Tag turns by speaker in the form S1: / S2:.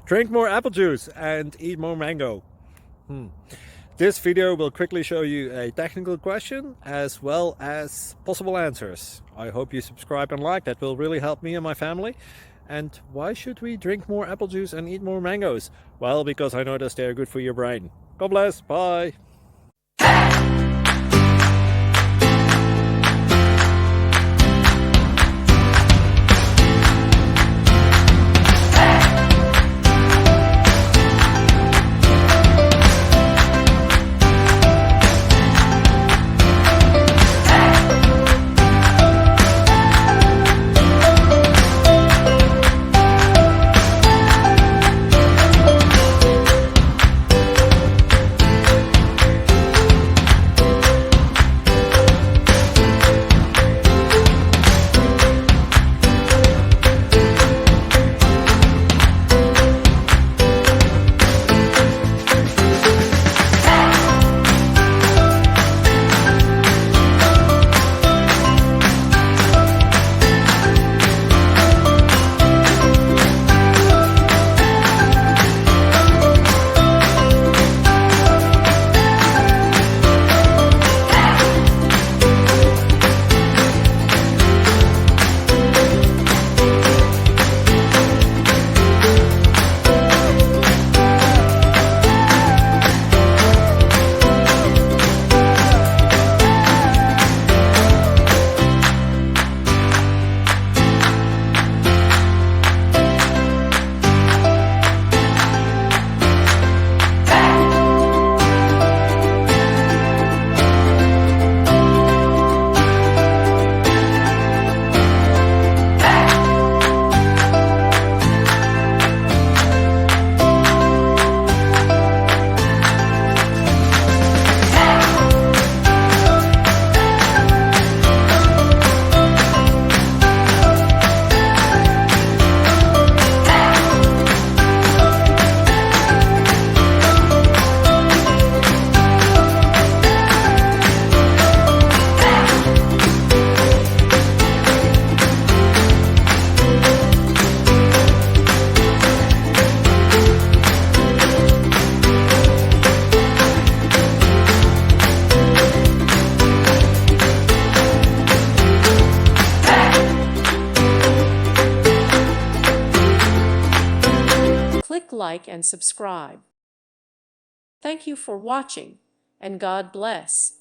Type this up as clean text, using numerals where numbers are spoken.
S1: Drink more apple juice and eat more mango. This video will quickly show you a technical question as well as possible answers. I hope you subscribe and like, that will really help me and my family. And why should we drink more apple juice and eat more mangoes? Well, because I noticed they're good for your brain. God bless, bye!
S2: Click like and subscribe. Thank you for watching, and God bless.